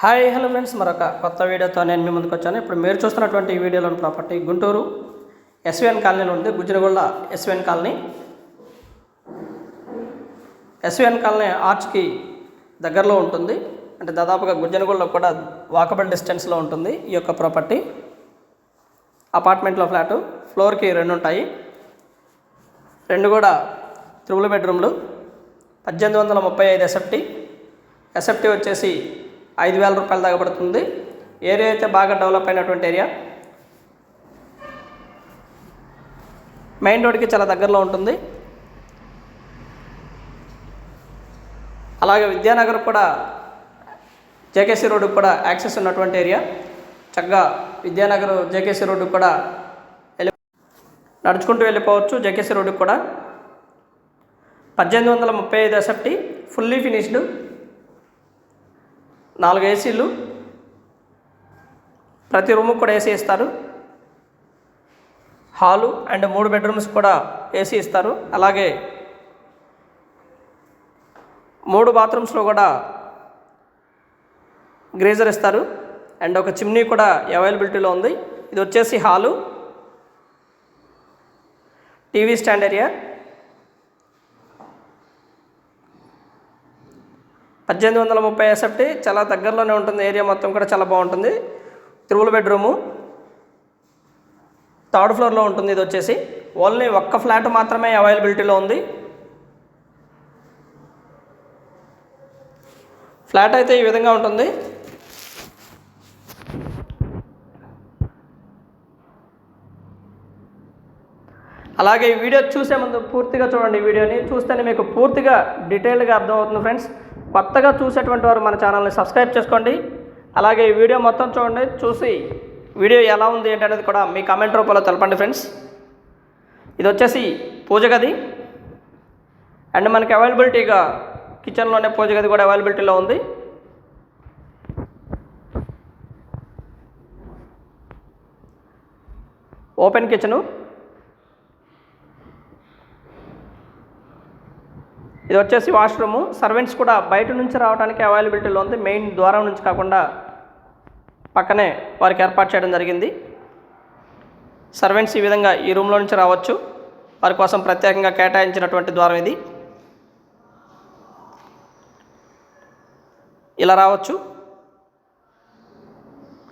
Hi hello friends, మరొక కొత్త వీడియోతో నేను మీ ముందుకు వచ్చాను. ఇప్పుడు మీరు చూస్తున్నటువంటి ఈ వీడియోలోని ప్రాపర్టీ గుంటూరు ఎస్విఎన్ కాలనీలో ఉంది. గుజ్జరగొల్ల ఎస్విఎన్ కాలనీ. ఎస్విఎన్ కాలనీ ఆర్చ్కి దగ్గరలో ఉంటుంది. అంటే దాదాపుగా గుజ్జనగొల్లో కూడా వాకబుల్ డిస్టెన్స్లో ఉంటుంది ఈ యొక్క ప్రాపర్టీ. అపార్ట్మెంట్లో ఫ్లాటు, ఫ్లోర్కి 2 ఉంటాయి. 2 కూడా 3 బెడ్రూమ్లు. 1835 ఎస్ఎఫ్టీ. ఎస్ఎఫ్టీ వచ్చేసి 5,000 రూపాయల దాకా పడుతుంది. ఏరియా అయితే బాగా డెవలప్ అయినటువంటి ఏరియా. మెయిన్ రోడ్కి చాలా దగ్గరలో ఉంటుంది. అలాగే విద్యానగర్ కూడా, జేకేసీ రోడ్డుకు కూడా యాక్సెస్ ఉన్నటువంటి ఏరియా. చక్కగా విద్యానగర్ జేకేసీ రోడ్డుకు కూడా నడుచుకుంటూ వెళ్ళిపోవచ్చు. జేకేసీ రోడ్డుకు కూడా 1835 ఎస్ఎఫ్టీ, ఫుల్లీ ఫినిష్డ్, 4 ఏసీలు, ప్రతి రూముకు కూడా ఏసీ ఇస్తారు. హాలు అండ్ 3 బెడ్రూమ్స్ కూడా ఏసీ ఇస్తారు. అలాగే 3 బాత్రూమ్స్లో కూడా గ్రేజర్ ఇస్తారు. అండ్ ఒక చిమ్నీ కూడా అవైలబిలిటీలో ఉంది. ఇది వచ్చేసి hall, TV stand area. 1830 SFT, చాలా దగ్గరలోనే ఉంటుంది. ఏరియా మొత్తం కూడా చాలా బాగుంటుంది. 3 బెడ్రూము, 3rd ఫ్లోర్లో ఉంటుంది. ఇది వచ్చేసి ఓన్లీ ఒక్క ఫ్లాట్ మాత్రమే అవైలబిలిటీలో ఉంది. ఫ్లాట్ అయితే ఈ విధంగా ఉంటుంది. అలాగే ఈ వీడియో చూసే ముందు పూర్తిగా చూడండి. ఈ వీడియోని చూస్తేనే మీకు పూర్తిగా డీటెయిల్గా అర్థమవుతుంది ఫ్రెండ్స్. కొత్తగా చూసేటువంటి వారు మన ఛానల్ని సబ్స్క్రైబ్ చేసుకోండి. అలాగే ఈ వీడియో మొత్తం చూడండి. చూసి వీడియో ఎలా ఉంది ఏంటనేది కూడా మీ కామెంట్ రూపంలో తెలపండి ఫ్రెండ్స్. ఇది వచ్చేసి పూజ గది. అండ్ మనకి అవైలబిలిటీగా కిచెన్లోనే పూజ గది కూడా అవైలబిలిటీలో ఉంది. Open kitchen. ఇది వచ్చేసి వాష్రూము. సర్వెంట్స్ కూడా బయట నుంచి రావడానికి అవైలబిలిటీలో ఉంది. మెయిన్ ద్వారం నుంచి కాకుండా పక్కనే వారికి ఏర్పాటు చేయడం జరిగింది. సర్వెంట్స్ ఈ విధంగా ఈ రూమ్లో నుంచి రావచ్చు. వారి కోసం ప్రత్యేకంగా కేటాయించినటువంటి ద్వారం ఇది. ఇలా రావచ్చు.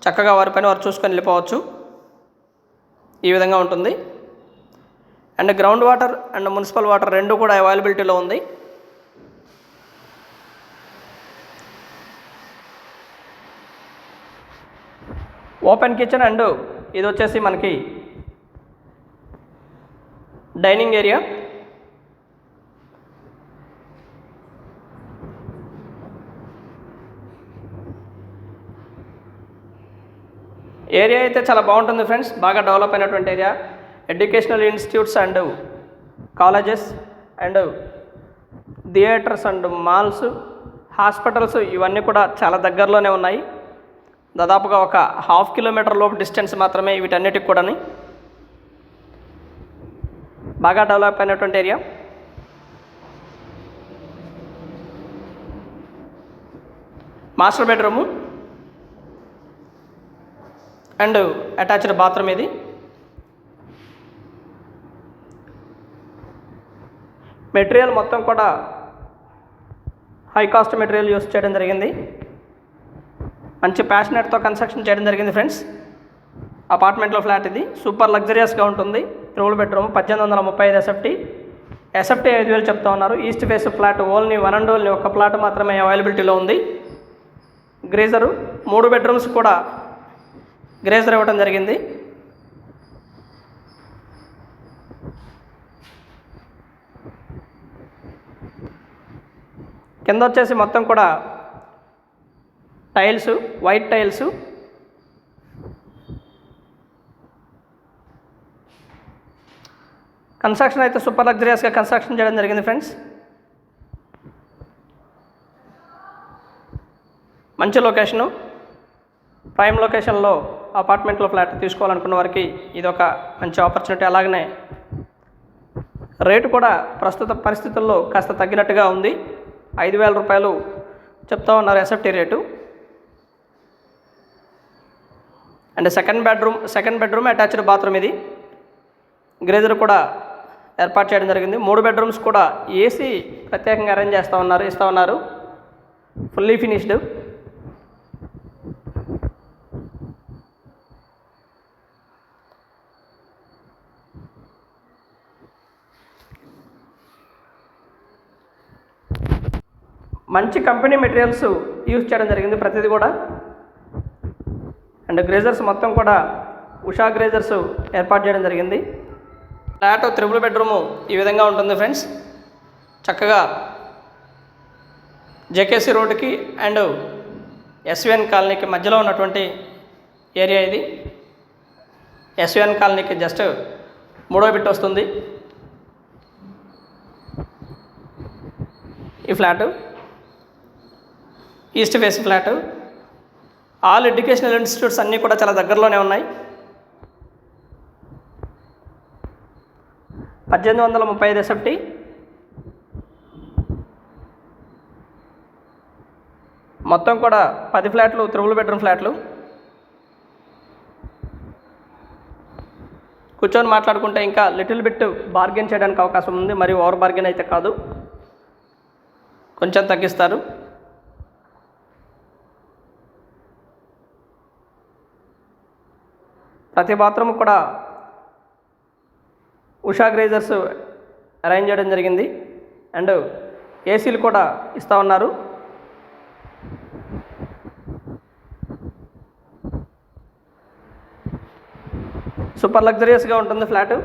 చక్కగా వారి పని వారు చూసుకొని వెళ్ళిపోవచ్చు. ఈ విధంగా ఉంటుంది. And ground water and municipal water 2 కూడా అవైలబిలిటీలో ఉంది. ఓపెన్ కిచెన్ అండ్ ఇది వచ్చేసి మనకి డైనింగ్ ఏరియా. ఏరియా అయితే చాలా బాగుంటుంది ఫ్రెండ్స్. బాగా డెవలప్ అయినటువంటి area. Educational institutes and colleges and theatres and malls, hospitals ఇవన్నీ కూడా చాలా దగ్గరలోనే ఉన్నాయి. దాదాపుగా ఒక 1/2 కిలోమీటర్ లోపు డిస్టెన్స్ మాత్రమే వీటన్నిటికి కూడా. బాగా డెవలప్ అయినటువంటి area. Master bedroom and attached bathroom ఇది. మెటీరియల్ మొత్తం కూడా హై కాస్ట్ మెటీరియల్ యూస్ చేయడం జరిగింది. మంచి ప్యాషనెట్తో కన్స్ట్రక్షన్ చేయడం జరిగింది ఫ్రెండ్స్. అపార్ట్మెంట్లో ఫ్లాట్ ఇది. సూపర్ లగ్జరియస్గా ఉంటుంది. 3 బెడ్రూమ్, 1835 ఎస్ఎఫ్టీ. ఎస్ఎఫ్టీ 5,000 చెప్తా ఉన్నారు. East face flat only 1 and only ఒక ఫ్లాట్ మాత్రమే అవైలబిలిటీలో ఉంది. గ్రేజరు 3 బెడ్రూమ్స్ కూడా గ్రేజర్ ఇవ్వడం జరిగింది. కింద వచ్చేసి మొత్తం కూడా టైల్స్, వైట్ టైల్స్. కన్స్ట్రక్షన్ అయితే సూపర్ లగ్జరియస్గా కన్స్ట్రక్షన్ చేయడం జరిగింది ఫ్రెండ్స్. మంచి లొకేషను, ప్రైమ్ లొకేషన్లో అపార్ట్మెంట్లో ఫ్లాట్ తీసుకోవాలనుకున్న వారికి ఇది ఒక మంచి ఆపర్చునిటీ. అలాగనే రేటు కూడా ప్రస్తుత పరిస్థితుల్లో కాస్త తగ్గినట్టుగా ఉంది. 5,000 రూపాయలు చెప్తా ఉన్నారు SFT rate. And second bedroom attached bathroom ఇది. గ్రేజర్ కూడా ఏర్పాటు చేయడం జరిగింది. 3 బెడ్రూమ్స్ కూడా ఏసీ ప్రత్యేకంగా అరేంజ్ ఇస్తూ ఉన్నారు. Fully finished. మంచి కంపెనీ మెటీరియల్స్ యూజ్ చేయడం జరిగింది ప్రతిదీ కూడా. అండ్ గ్రేజర్స్ మొత్తం కూడా ఉషా గ్రేజర్స్ ఏర్పాటు చేయడం జరిగింది. ఫ్లాట్ 3 బెడ్రూము ఈ విధంగా ఉంటుంది ఫ్రెండ్స్. చక్కగా జేకేసీ రోడ్డుకి అండ్ ఎస్విఎన్ కాలనీకి మధ్యలో ఉన్నటువంటి ఏరియా ఇది. ఎస్విఎన్ కాలనీకి జస్ట్ 3వ బిట్ వస్తుంది ఈ flat. East face flat. All educational institutes అన్నీ కూడా చాలా దగ్గరలోనే ఉన్నాయి. 1835 ఎస్ఎఫ్టీ. మొత్తం కూడా 10 ఫ్లాట్లు 3 బెడ్రూమ్ ఫ్లాట్లు. కూర్చొని మాట్లాడుకుంటే ఇంకా లిటిల్ బిట్ బార్గెన్ చేయడానికి అవకాశం ఉంది. మరి ఓవర్ బార్గెన్ అయితే కాదు, కొంచెం తగ్గిస్తారు. ప్రతి బాత్రూమ్ కూడా ఉషా గ్రేజర్స్ అరేంజ్ చేయడం జరిగింది. అండ్ ఏసీలు కూడా ఇస్తూ ఉన్నారు. సూపర్ లగ్జరియస్గా ఉంటుంది flat.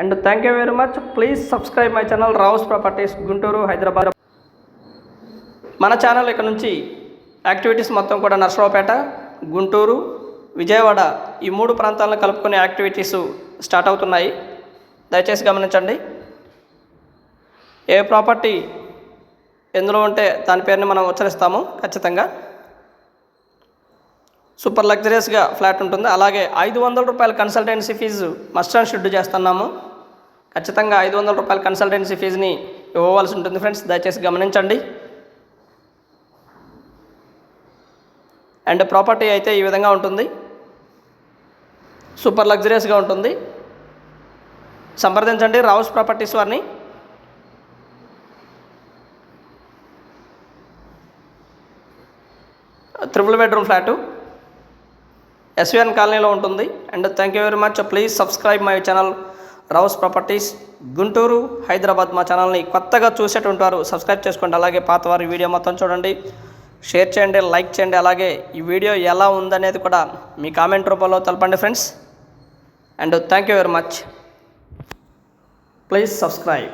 And thank you very much. Please subscribe my channel Rao's properties, Guntur, Hyderabad. మన ఛానల్ ఇక్కడ నుంచి యాక్టివిటీస్ మొత్తం కూడా నర్సరావుపేట, గుంటూరు, విజయవాడ ఈ 3 ప్రాంతాలను కలుపుకునే యాక్టివిటీస్ స్టార్ట్ అవుతున్నాయి. దయచేసి గమనించండి. ఏ ప్రాపర్టీ ఎందులో ఉంటే దాని పేరుని మనం ఉచ్చరిస్తాము ఖచ్చితంగా. సూపర్ లగ్జరియస్గా ఫ్లాట్ ఉంటుంది. అలాగే 500 రూపాయల consultancy fee must and should చేస్తున్నాము. ఖచ్చితంగా 500 రూపాయల కన్సల్టెన్సీ ఫీజుని ఇవ్వవలసి ఉంటుంది ఫ్రెండ్స్. దయచేసి గమనించండి. అండ్ ప్రాపర్టీ అయితే ఈ విధంగా ఉంటుంది. సూపర్ లగ్జరియస్గా ఉంటుంది. సంప్రదించండి రావుస్ ప్రాపర్టీస్ వారిని. ట్రిపుల్ బెడ్రూమ్ ఫ్లాటు ఎస్విఎన్ కాలనీలో ఉంటుంది. And thank you very much. Please subscribe my channel Rao's properties, Guntur, Hyderabad. మా ఛానల్ని కొత్తగా చూసేటువంటి వారు సబ్స్క్రైబ్ చేసుకోండి. అలాగే పాతవారి వీడియో మొత్తం చూడండి, షేర్ చేయండి, లైక్ చేయండి. అలాగే ఈ వీడియో ఎలా ఉందనేది కూడా మీ కామెంట్ రూపంలో తెలపండి friends. And thank you very much. Please subscribe.